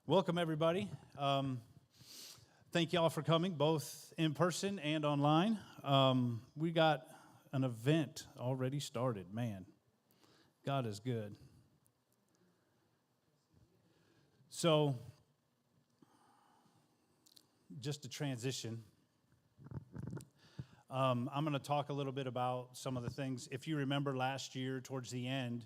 Welcome, everybody. Thank you all for coming, both in person and online. We got an event already started. Man, God is good. So, just to transition, I'm going to talk a little bit about some of the things. If you remember last year, towards the end,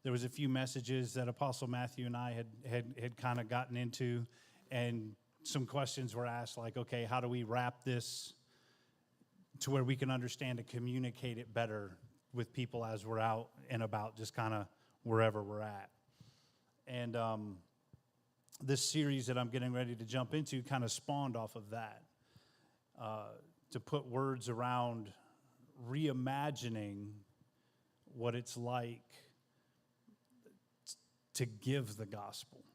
there was a few messages that Apostle Matthew and I had kind of gotten into, and some questions were asked like, okay, how do we wrap this to where we can understand and communicate it better with people as we're out and about, just kind of wherever we're at. And this series that I'm getting ready to jump into kind of spawned off of that, to put words around reimagining what it's like to give the gospel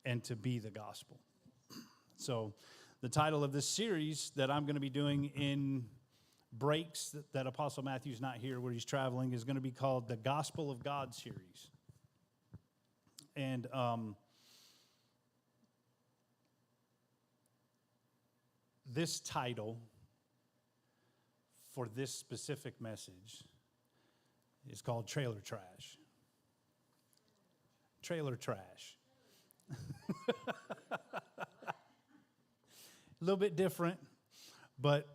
and to be the gospel. So the title of this series that I'm going to be doing in breaks that Apostle Matthew's not here where he's traveling is going to be called the Gospel of God series. And this title for this specific message is called Trailer Trash. Trailer trash. A little bit different, but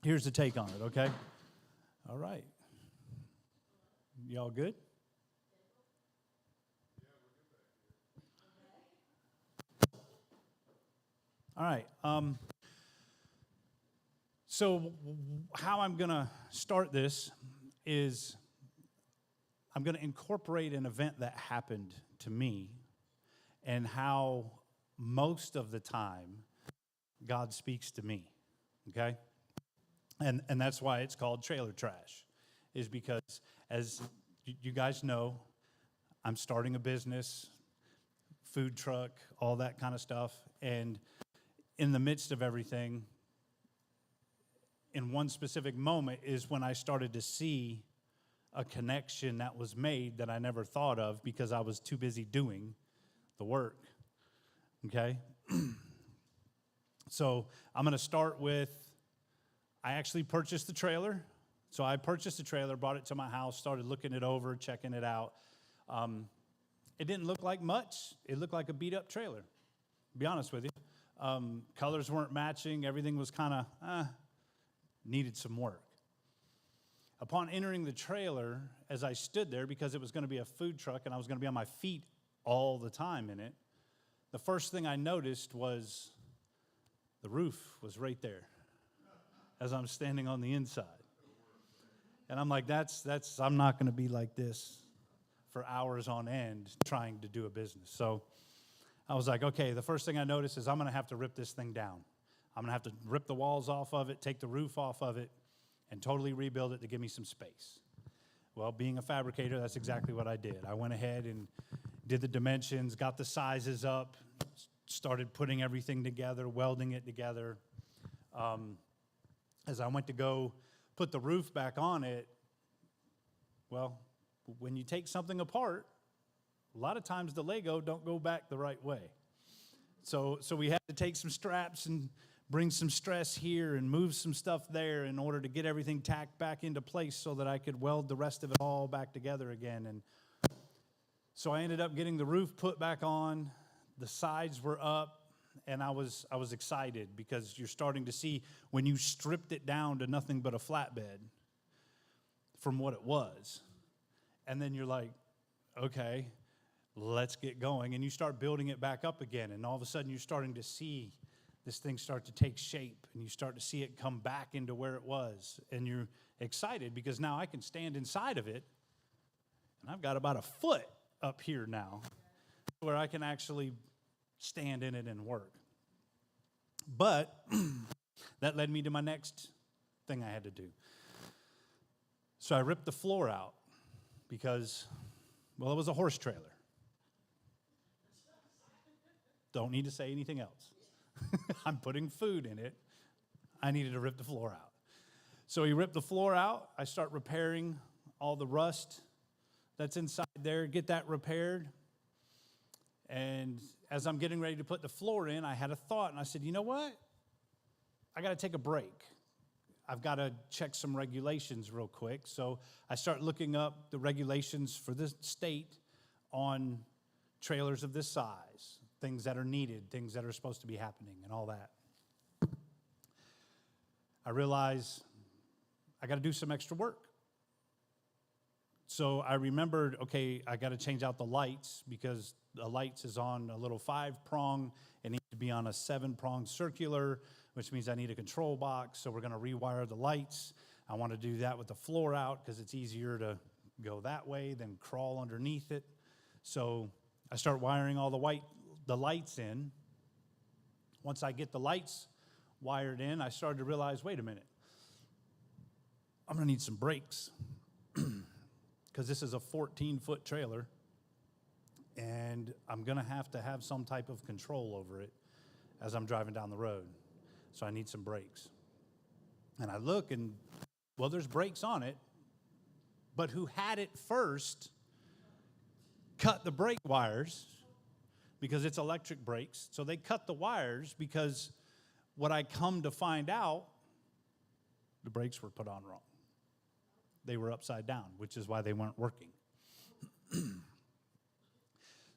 here's the take on it, okay? All right. Y'all good? All right. So how I'm going to start this is I'm going to incorporate an event that happened to me and how most of the time God speaks to me, okay? And that's why it's called Trailer Trash, is because as you guys know, I'm starting a business, food truck, all that kind of stuff, and in the midst of everything, in one specific moment is when I started to see a connection that was made that I never thought of because I was too busy doing the work, okay? So I'm going to start with, I actually purchased the trailer. So I purchased the trailer, brought it to my house, started looking it over, checking it out. It didn't look like much. It looked like a beat-up trailer, to be honest with you. Colors weren't matching. Everything was kind of, needed some work. Upon entering the trailer, as I stood there, because it was going to be a food truck and I was going to be on my feet all the time in it, the first thing I noticed was the roof was right there as I'm standing on the inside. And I'm like, I'm not going to be like this for hours on end trying to do a business. So I was like, okay, the first thing I noticed is I'm going to have to rip this thing down. I'm going to have to rip the walls off of it, take the roof off of it, and totally rebuild it to give me some space. Well, being a fabricator, that's exactly what I did. I went ahead and did the dimensions, got the sizes up, started putting everything together, welding it together. As I went to go put the roof back on it, well, when you take something apart, a lot of times the Lego don't go back the right way. So we had to take some straps and bring some stress here and move some stuff there in order to get everything tacked back into place so that I could weld the rest of it all back together again. And so I ended up getting the roof put back on, the sides were up, and I was excited because you're starting to see when you stripped it down to nothing but a flatbed from what it was. And then you're like, okay, let's get going. And you start building it back up again, and all of a sudden you're starting to see this thing start to take shape, and you start to see it come back into where it was. And you're excited because now I can stand inside of it, and I've got about a foot up here now where I can actually stand in it and work. But that led me to my next thing I had to do. So I ripped the floor out because, well, it was a horse trailer. Don't need to say anything else. I'm putting food in it. I needed to rip the floor out. So he ripped the floor out. I start repairing all the rust that's inside there, get that repaired. as I'm getting ready to put the floor in, I had a thought, and I said, you know what? I got to take a break. I've got to check some regulations real quick. So I start looking up the regulations for the state on trailers of this size, things that are needed, things that are supposed to be happening, and all that. I realize I got to do some extra work. So I remembered, okay, I got to change out the lights because the lights is on a little 5-prong. It needs to be on a 7-prong circular, which means I need a control box. So we're going to rewire the lights. I want to do that with the floor out because it's easier to go that way than crawl underneath it. So I start wiring all the lights in. Once I get the lights wired in, I started to realize, wait a minute, I'm going to need some brakes because this is a 14-foot trailer, and I'm going to have some type of control over it as I'm driving down the road. So I need some brakes. And I look, and, well, there's brakes on it, but who had it first cut the brake wires because it's electric brakes. So they cut the wires because what I come to find out, the brakes were put on wrong. They were upside down, which is why they weren't working.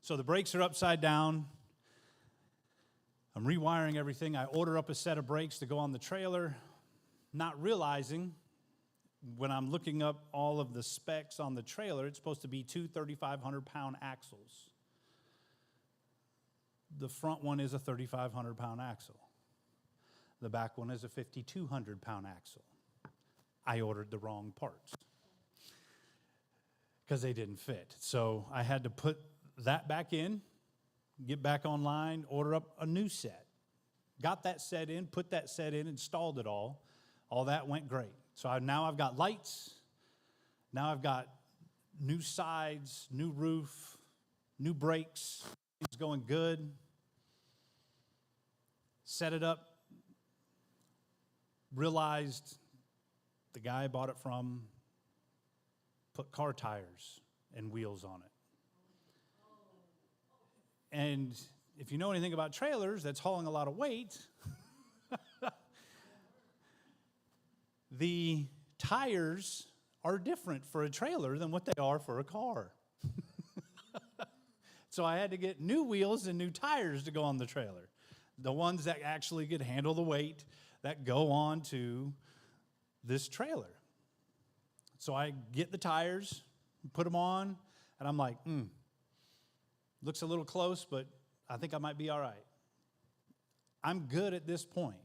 So the brakes are upside down. I'm rewiring everything. I order up a set of brakes to go on the trailer, not realizing when I'm looking up all of the specs on the trailer, it's supposed to be 2 3,500-pound axles. The front one is a 3,500-pound axle. The back one is a 5,200-pound axle. I ordered the wrong parts because they didn't fit. So I had to put that back in, get back online, order up a new set. Got that set in, put that set in, installed it all. All that went great. So now I've got lights. Now I've got new sides, new roof, new brakes. It's going good. Set it up. Realized the guy I bought it from put car tires and wheels on it. And if you know anything about trailers that's hauling a lot of weight, the tires are different for a trailer than what they are for a car. So I had to get new wheels and new tires to go on the trailer. The ones that actually could handle the weight that go on to this trailer. So I get the tires, put them on, and I'm like, looks a little close, but I think I might be all right. I'm good at this point.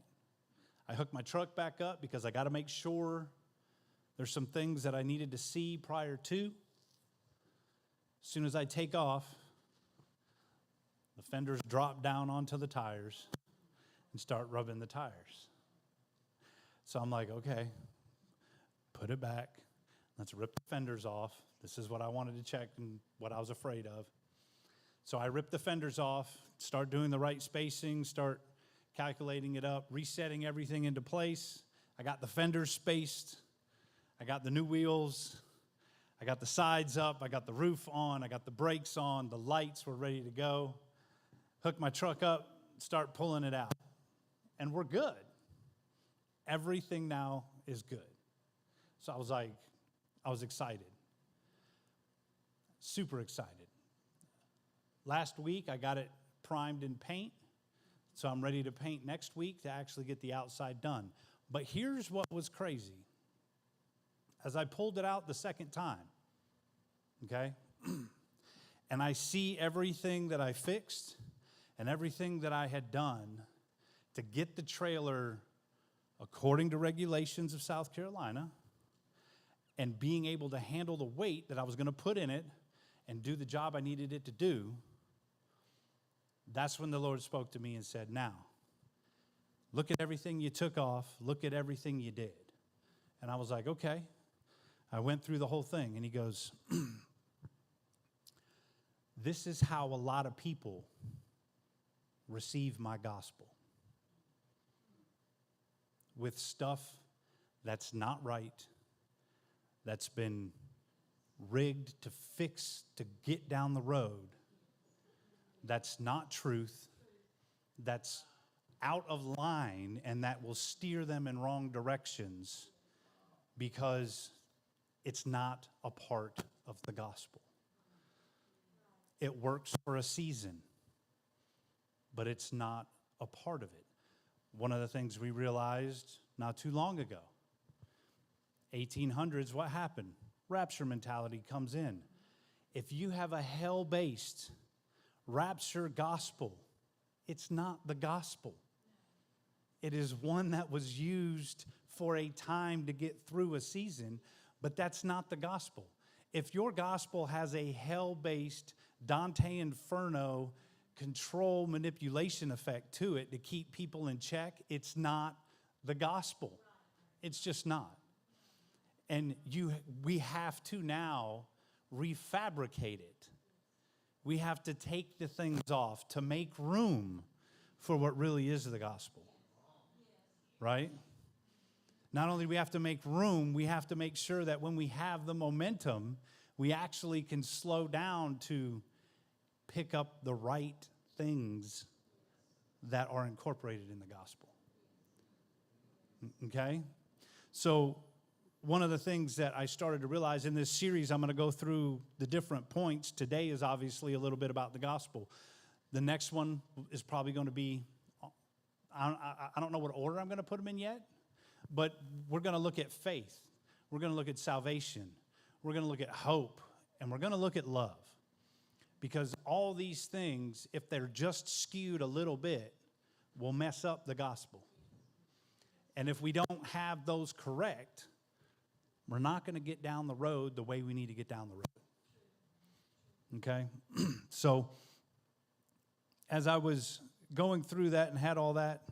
I hooked my truck back up because I got to make sure there's some things that I needed to see prior to. As soon as I take off, the fenders drop down onto the tires and start rubbing the tires. So I'm like, okay, put it back. Let's rip the fenders off. This is what I wanted to check and what I was afraid of. So I ripped the fenders off, start doing the right spacing, start calculating it up, resetting everything into place. I got the fenders spaced. I got the new wheels. I got the sides up. I got the roof on. I got the brakes on. The lights were ready to go. Hook my truck up, start pulling it out. And we're good. Everything now is good. So I was excited. Super excited. Last week, I got it primed in paint. So I'm ready to paint next week to actually get the outside done. But here's what was crazy. As I pulled it out the second time, okay, and I see everything that I fixed and everything that I had done to get the trailer according to regulations of South Carolina and being able to handle the weight that I was going to put in it and do the job I needed it to do, that's when the Lord spoke to me and said, now, look at everything you took off. Look at everything you did. And I was like, okay. I went through the whole thing. And he goes, this is how a lot of people receive my gospel. With stuff that's not right, that's been rigged to fix to get down the road. that's not truth, that's out of line, and that will steer them in wrong directions because it's not a part of the gospel. It works for a season, but it's not a part of it. One of the things we realized not too long ago, 1800s, what happened? Rapture mentality comes in. If you have a hell-based rapture gospel, it's not the gospel. It is one that was used for a time to get through a season, but that's not the gospel. If your gospel has a hell-based Dante Inferno control manipulation effect to it to keep people in check, it's not the gospel. It's just not. And we have to now refabricate it. We have to take the things off to make room for what really is the gospel. Right? Not only do we have to make room, we have to make sure that when we have the momentum, we actually can slow down to pick up the right things that are incorporated in the gospel. Okay? So one of the things that I started to realize in this series, I'm going to go through the different points. Today is obviously a little bit about the gospel. The next one is probably going to be, I don't know what order I'm going to put them in yet, but we're going to look at faith. We're going to look at salvation. We're going to look at hope. And we're going to look at love. Because all these things, if they're just skewed a little bit, will mess up the gospel. And if we don't have those correct, we're not going to get down the road the way we need to get down the road. Okay? So, as I was going through that and had all that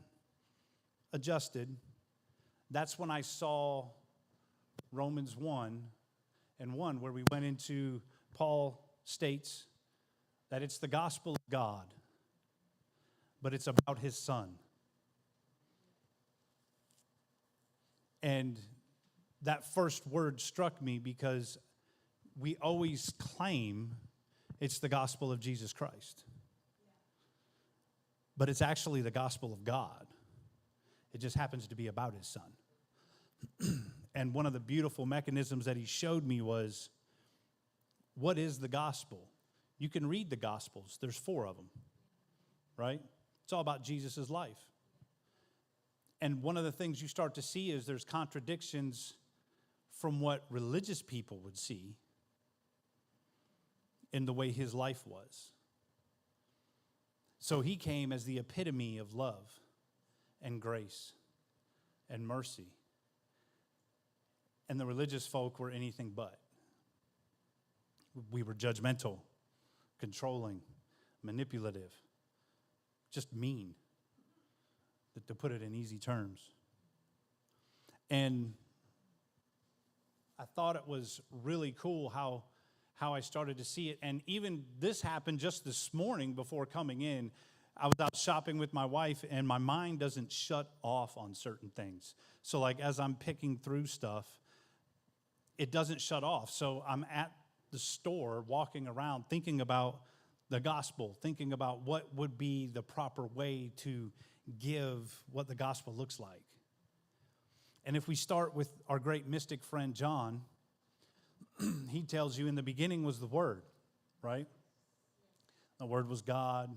adjusted, that's when I saw Romans 1:1, where we went into, Paul states that it's the gospel of God, but it's about his son. And that first word struck me because we always claim it's the gospel of Jesus Christ. But it's actually the gospel of God. It just happens to be about his son. And one of the beautiful mechanisms that he showed me was, what is the gospel? You can read the Gospels. There's 4 of them, right? It's all about Jesus' life. And one of the things you start to see is there's contradictions from what religious people would see in the way his life was. So he came as the epitome of love and grace and mercy. And the religious folk were anything but. We were judgmental, controlling, manipulative, just mean, to put it in easy terms. And I thought it was really cool how I started to see it. And even this happened just this morning before coming in. I was out shopping with my wife, and my mind doesn't shut off on certain things. So like as I'm picking through stuff, it doesn't shut off. So I'm at the store walking around thinking about the gospel, thinking about what would be the proper way to give what the gospel looks like. And if we start with our great mystic friend John, he tells you in the beginning was the Word, right? The Word was God.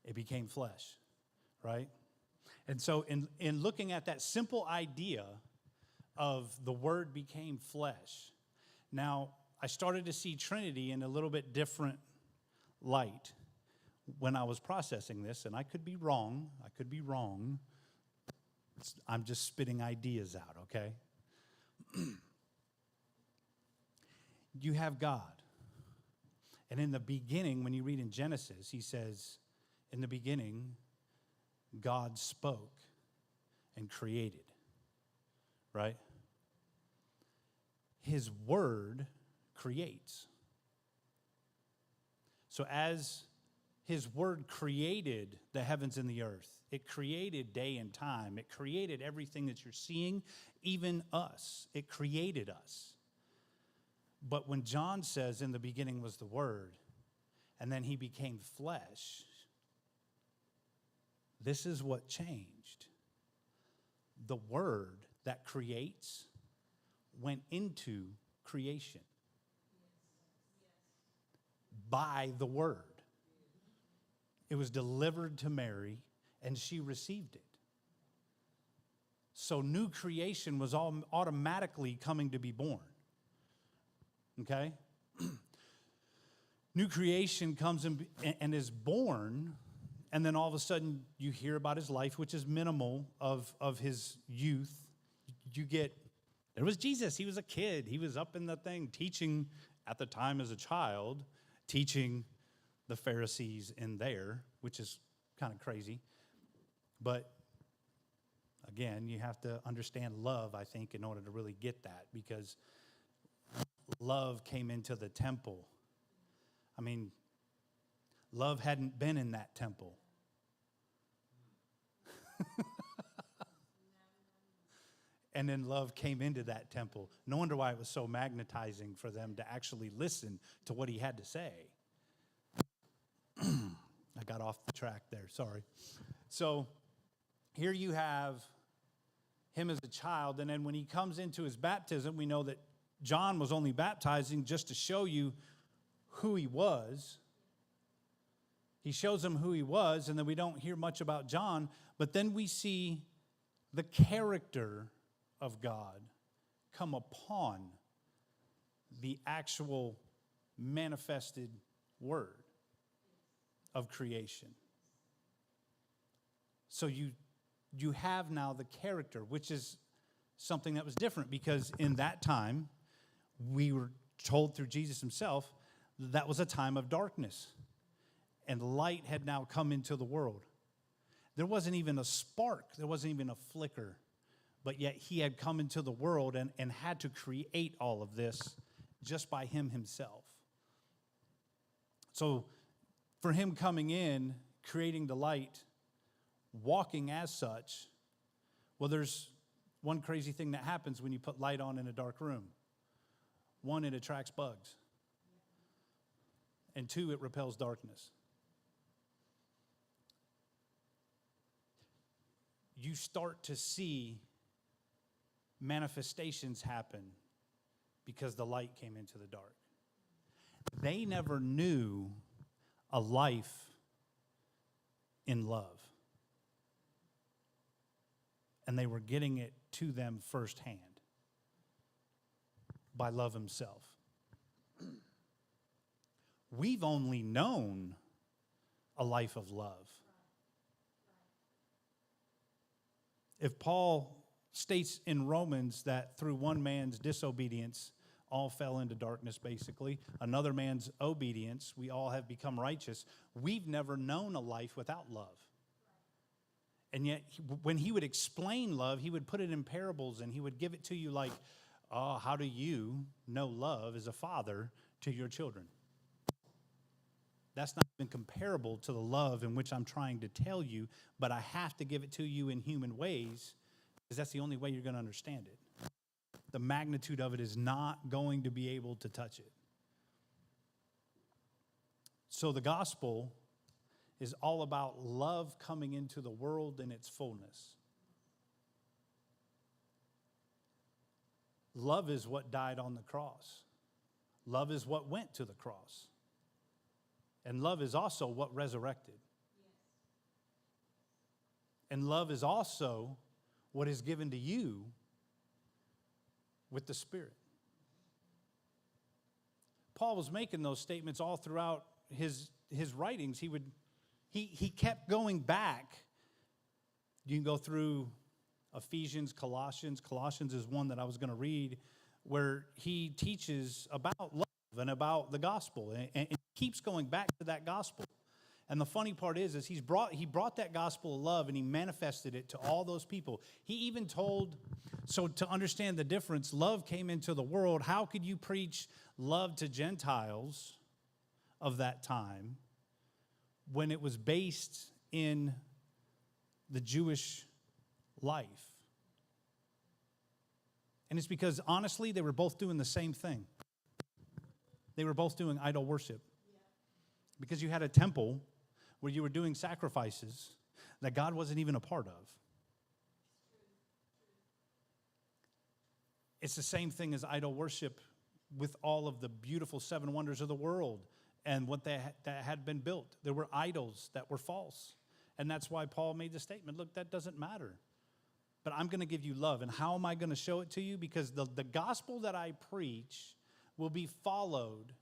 It became flesh, right? And so in looking at that simple idea of the Word became flesh, now I started to see Trinity in a little bit different light when I was processing this, and I could be wrong. I'm just spitting ideas out, okay? You have God. And in the beginning, when you read in Genesis, he says, in the beginning, God spoke and created, right? His word creates. So as his word created the heavens and the earth, it created day and time, it created everything that you're seeing, even us. It created us. But when John says in the beginning was the Word, and then he became flesh, this is what changed. The Word that creates went into creation by the Word. It was delivered to Mary, and she received it. So new creation was automatically coming to be born. Okay? New creation comes and is born, and then all of a sudden you hear about his life, which is minimal of his youth. You get, there was Jesus. He was a kid. He was up in the thing teaching at the time as a child, teaching the Pharisees in there, which is kind of crazy. But again, you have to understand love, I think, in order to really get that, because love came into the temple. I mean, love hadn't been in that temple. And then love came into that temple. No wonder why it was so magnetizing for them to actually listen to what he had to say. I got off the track there, sorry. So here you have him as a child, and then when he comes into his baptism, we know that John was only baptizing just to show you who he was. He shows him who he was, and then we don't hear much about John, but then we see the character of God come upon the actual manifested Word of creation. So you have now the character, which is something that was different, because in that time, we were told through Jesus himself, that was a time of darkness. And light had now come into the world. There wasn't even a spark. There wasn't even a flicker. But yet he had come into the world and had to create all of this just by him himself. So for him coming in, creating the light, walking as such, well, there's one crazy thing that happens when you put light on in a dark room. One, it attracts bugs. And two, it repels darkness. You start to see manifestations happen because the light came into the dark. They never knew a life in love. And they were getting it to them firsthand by love himself. We've only known a life of love. If Paul states in Romans that through one man's disobedience, all fell into darkness, basically, another man's obedience, we all have become righteous, we've never known a life without love. And yet, when he would explain love, he would put it in parables, and he would give it to you like, oh, how do you know love as a father to your children? That's not even comparable to the love in which I'm trying to tell you, but I have to give it to you in human ways, because that's the only way you're going to understand it. The magnitude of it is not going to be able to touch it. So the gospel is all about love coming into the world in its fullness. Love is what died on the cross. Love is what went to the cross. And love is also what resurrected. And love is also what is given to you with the Spirit. Paul was making those statements all throughout his writings. He kept going back. You can go through Ephesians, Colossians. Colossians is one that I was going to read, where he teaches about love and about the gospel, and he keeps going back to that gospel. And the funny part is he brought that gospel of love, and he manifested it to all those people. He even told, so to understand the difference, love came into the world. How could you preach love to Gentiles of that time when it was based in the Jewish life? And it's because, honestly, they were both doing the same thing. They were both doing idol worship. because you had a temple where you were doing sacrifices that God wasn't even a part of. It's the same thing as idol worship with all of the beautiful seven wonders of the world and what that had been built. There were idols that were false. And that's why Paul made the statement, look, that doesn't matter. But I'm going to give you love. And how am I going to show it to you? Because the gospel that I preach will be followed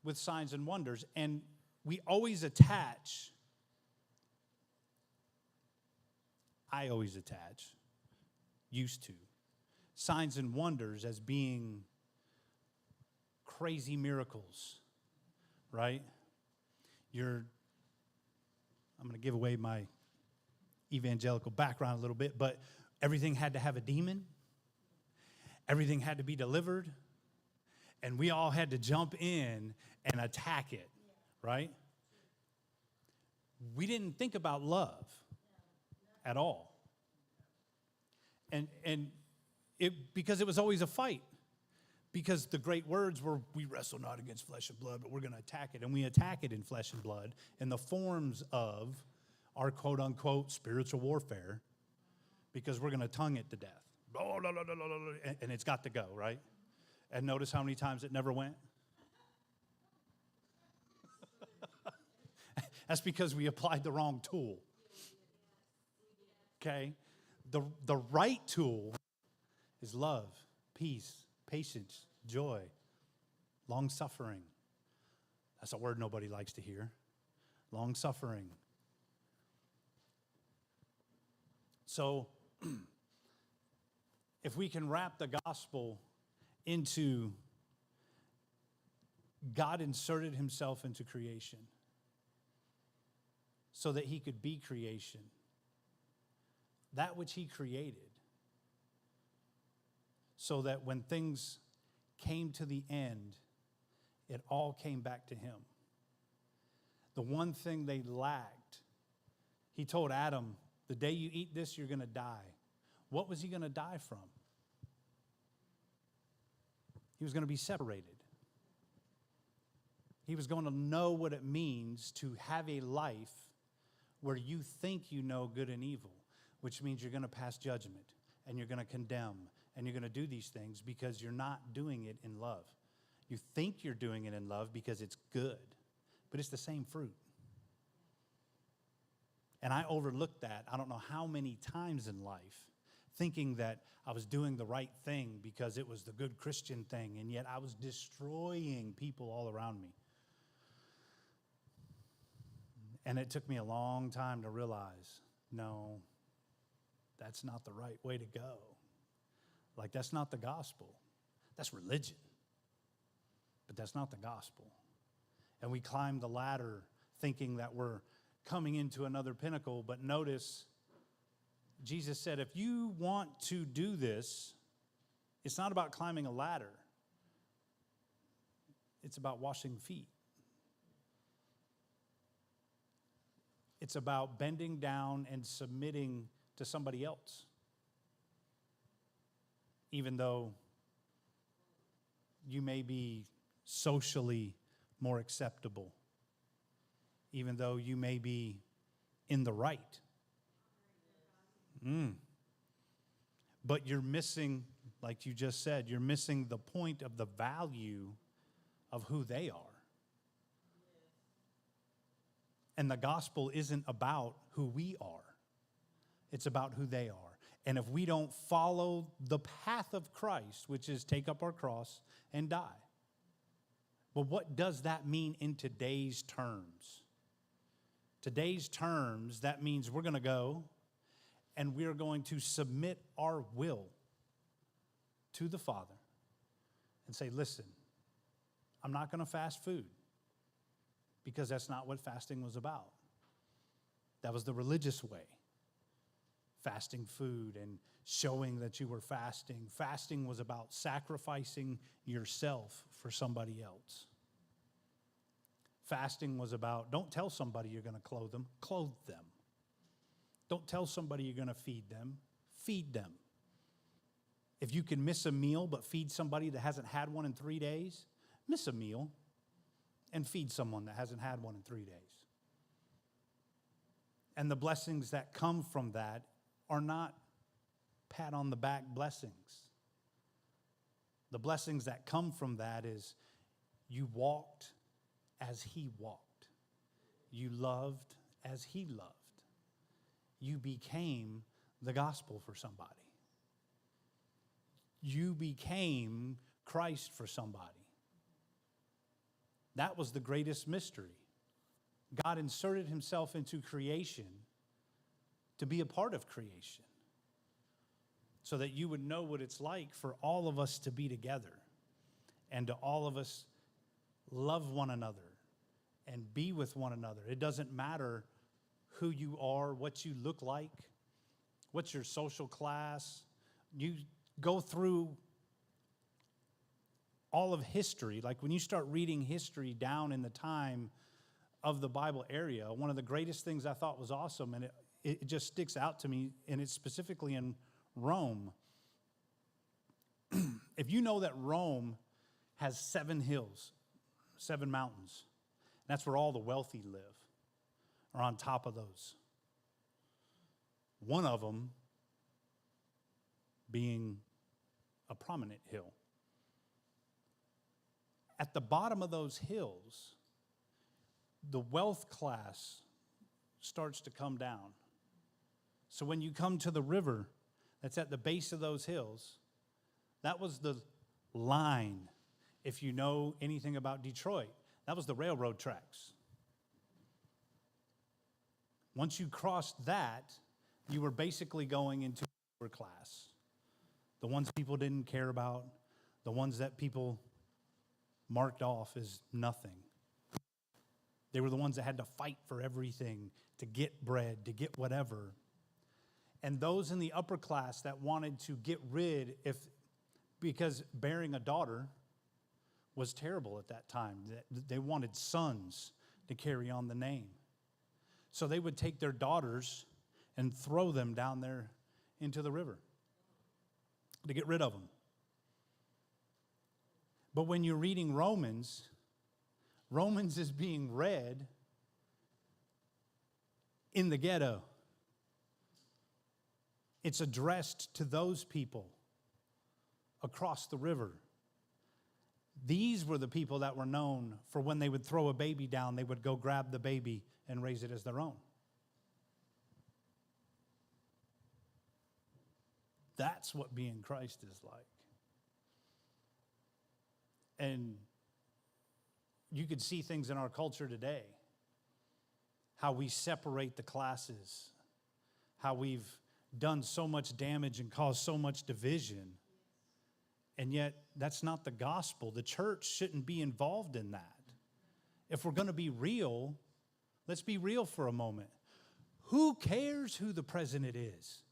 with signs and wonders. And we always attach, I always attach, used to, signs and wonders as being crazy miracles, right? I'm going to give away my evangelical background a little bit, but everything had to have a demon. Everything had to be delivered. And we all had to jump in and attack it, right? We didn't think about love at all. And because it was always a fight. Because the great words were, we wrestle not against flesh and blood, but we're going to attack it. And we attack it in flesh and blood in the forms of our quote-unquote spiritual warfare, because we're going to tongue it to death. And it's got to go, right? And notice how many times it never went? That's because we applied the wrong tool. Okay? The right tool is love, peace, patience, joy, long-suffering. That's a word nobody likes to hear. Long-suffering. So, if we can wrap the gospel into God inserted himself into creation so that he could be creation, that which he created, so that when things came to the end, it all came back to him. The one thing they lacked, he told Adam, the day you eat this, you're going to die. What was he going to die from? He was going to be separated. He was going to know what it means to have a life where you think you know good and evil, which means you're going to pass judgment and you're going to condemn and you're going to do these things because you're not doing it in love. You think you're doing it in love because it's good, but it's the same fruit. And I overlooked that I don't know how many times in life, thinking that I was doing the right thing because it was the good Christian thing, and yet I was destroying people all around me. And it took me a long time to realize, no, that's not the right way to go. Like, that's not the gospel. That's religion. But that's not the gospel. And we climb the ladder thinking that we're coming into another pinnacle, but notice Jesus said, if you want to do this, it's not about climbing a ladder. It's about washing feet. It's about bending down and submitting to somebody else. Even though you may be socially more acceptable. Even though you may be in the right. But you're missing, like you just said, you're missing the point of the value of who they are. And the gospel isn't about who we are. It's about who they are. And if we don't follow the path of Christ, which is take up our cross and die. Well, what does that mean in today's terms? Today's terms, that means we're going to go and we're going to submit our will to the Father and say, listen, I'm not going to fast food because that's not what fasting was about. That was the religious way. Fasting food and showing that you were fasting. Fasting was about sacrificing yourself for somebody else. Fasting was about, don't tell somebody you're going to clothe them. Don't tell somebody you're going to feed them. Feed them. If you can miss a meal but feed somebody that hasn't had one in 3 days, miss a meal and feed someone that hasn't had one in 3 days. And the blessings that come from that are not pat on the back blessings. The blessings that come from that is you walked as he walked. You loved as he loved. You became the gospel for somebody. You became Christ for somebody. That was the greatest mystery. God inserted himself into creation to be a part of creation so that you would know what it's like for all of us to be together and to all of us love one another and be with one another. It doesn't matter who you are, what you look like, what's your social class. You go through all of history. Like when you start reading history down in the time of the Bible area, one of the greatest things I thought was awesome, and it just sticks out to me, and it's specifically in Rome. If you know that Rome has 7 hills, 7 mountains, that's where all the wealthy live, or on top of those. One of them being a prominent hill. At the bottom of those hills, the wealth class starts to come down. So when you come to the river that's at the base of those hills, that was the line. If you know anything about Detroit, that was the railroad tracks. Once you crossed that, you were basically going into the lower class. The ones people didn't care about, the ones that people marked off as nothing. They were the ones that had to fight for everything, to get bread, to get whatever. And those in the upper class that wanted to get rid, because bearing a daughter was terrible at that time. They wanted sons to carry on the name. So they would take their daughters and throw them down there into the river to get rid of them. But when you're reading Romans is being read in the ghetto. It's addressed to those people across the river. These were the people that were known for when they would throw a baby down, they would go grab the baby and raise it as their own. That's what being Christ is like. And you could see things in our culture today, how we separate the classes, how we've done so much damage and caused so much division. And yet, that's not the gospel. The church shouldn't be involved in that. If we're going to be real, let's be real for a moment. Who cares who the president is?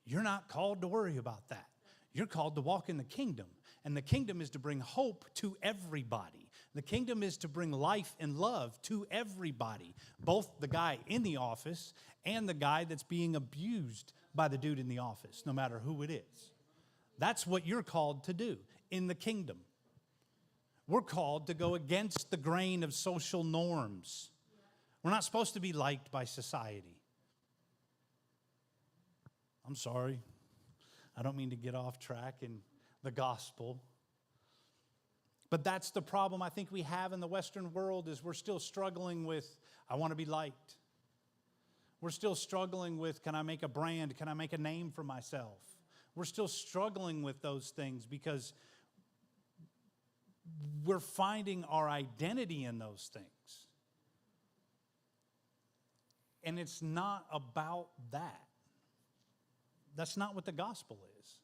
You're not called to worry about that. You're called to walk in the kingdom. And the kingdom is to bring hope to everybody. The kingdom is to bring life and love to everybody, both the guy in the office and the guy that's being abused by the dude in the office, no matter who it is. That's what you're called to do in the kingdom. We're called to go against the grain of social norms. We're not supposed to be liked by society. I'm sorry. I don't mean to get off track in the gospel. But that's the problem I think we have in the Western world is we're still struggling with, I want to be liked. We're still struggling with, can I make a brand? Can I make a name for myself? We're still struggling with those things because we're finding our identity in those things. And it's not about that. That's not what the gospel is.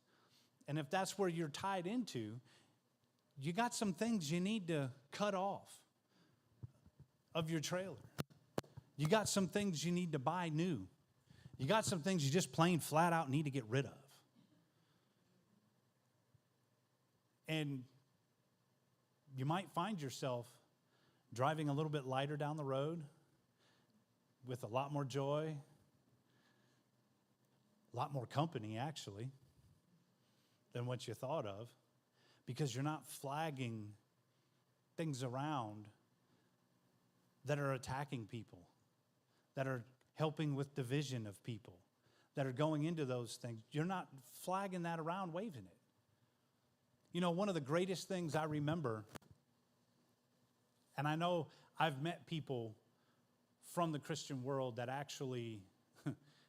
And if that's where you're tied into, you got some things you need to cut off of your trailer. You got some things you need to buy new. You got some things you just plain flat out need to get rid of. And you might find yourself driving a little bit lighter down the road with a lot more joy, a lot more company, actually, than what you thought of, because you're not flagging things around that are attacking people, that are helping with division of people, that are going into those things. You're not flagging that around, waving it. You know, one of the greatest things I remember, and I know I've met people from the Christian world that actually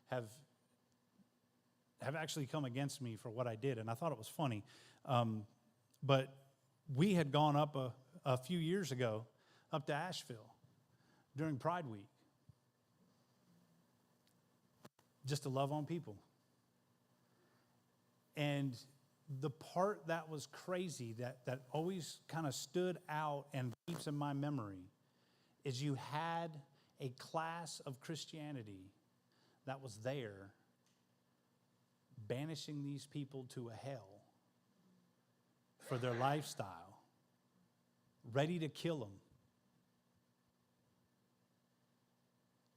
have actually come against me for what I did, and I thought it was funny. But we had gone up a few years ago up to Asheville during Pride Week just to love on people. And the part that was crazy, that always kind of stood out and keeps in my memory, is you had a class of Christianity that was there banishing these people to a hell for their lifestyle, ready to kill them.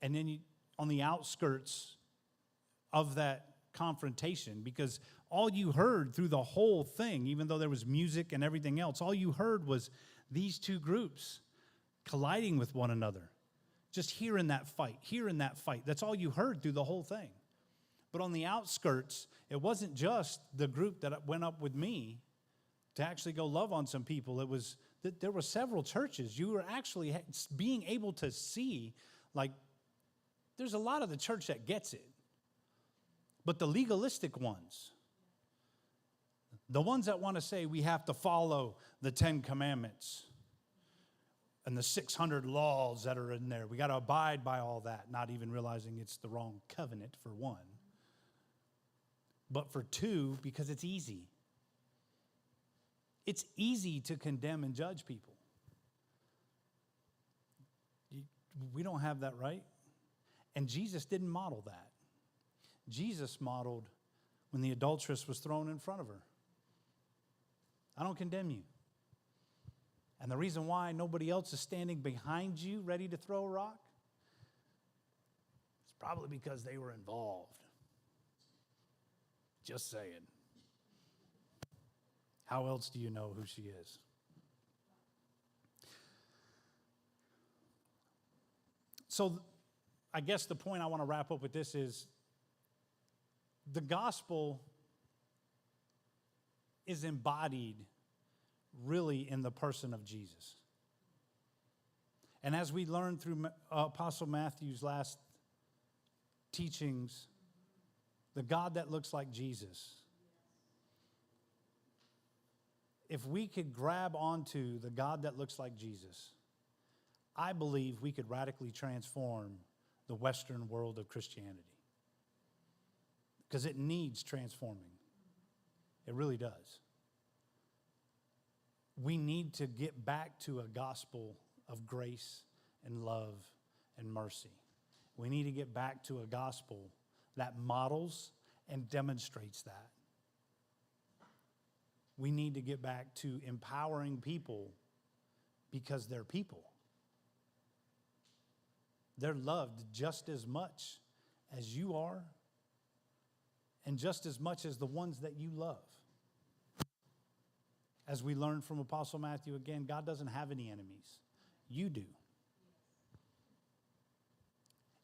And then on the outskirts of that confrontation, because all you heard through the whole thing, even though there was music and everything else, all you heard was these two groups colliding with one another. Just hearing that fight. That's all you heard through the whole thing. But on the outskirts, it wasn't just the group that went up with me to actually go love on some people. It was that there were several churches. You were actually being able to see, like, there's a lot of the church that gets it. But the legalistic ones, the ones that want to say we have to follow the 10 Commandments and the 600 laws that are in there, we got to abide by all that, not even realizing it's the wrong covenant, for one. But for two, because it's easy. It's easy to condemn and judge people. We don't have that right. And Jesus didn't model that. Jesus modeled when the adulteress was thrown in front of her. I don't condemn you. And the reason why nobody else is standing behind you ready to throw a rock is probably because they were involved. Just saying. How else do you know who she is? So I guess the point I want to wrap up with this is the gospel is embodied really in the person of Jesus. And as we learned through Apostle Matthew's last teachings, the God that looks like Jesus, if we could grab onto the God that looks like Jesus, I believe we could radically transform the Western world of Christianity. Because it needs transforming. It really does. We need to get back to a gospel of grace and love and mercy. We need to get back to a gospel that models and demonstrates that. We need to get back to empowering people because they're people. They're loved just as much as you are and just as much as the ones that you love. As we learned from Apostle Matthew again, God doesn't have any enemies. You do.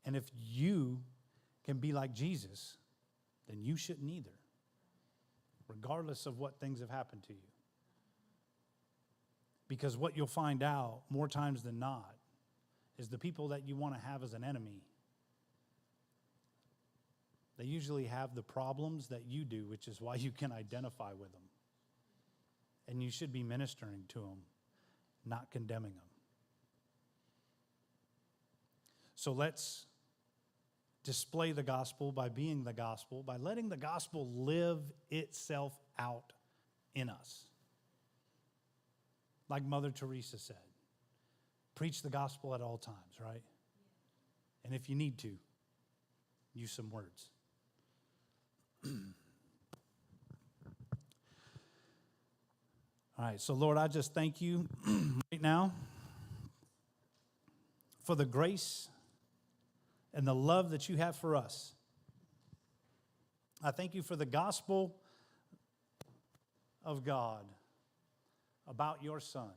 And if you can be like Jesus, then you shouldn't either, regardless of what things have happened to you. Because what you'll find out more times than not is the people that you want to have as an enemy, they usually have the problems that you do, which is why you can identify with them. And you should be ministering to them, not condemning them. So let's display the gospel by being the gospel, by letting the gospel live itself out in us. Like Mother Teresa said, preach the gospel at all times, right? And if you need to, use some words. All right, so Lord, I just thank you right now for the grace and the love that you have for us. I thank you for the gospel of God about your Son,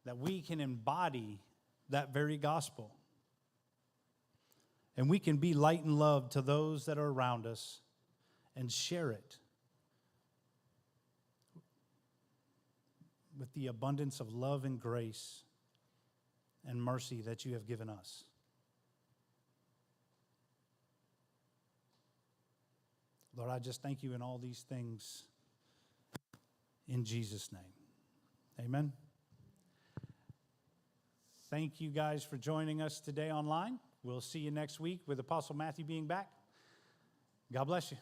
that we can embody that very gospel. And we can be light and love to those that are around us and share it with the abundance of love and grace and mercy that you have given us. Lord, I just thank you in all these things in Jesus' name. Amen. Thank you guys for joining us today online. We'll see you next week with Apostle Matthew being back. God bless you.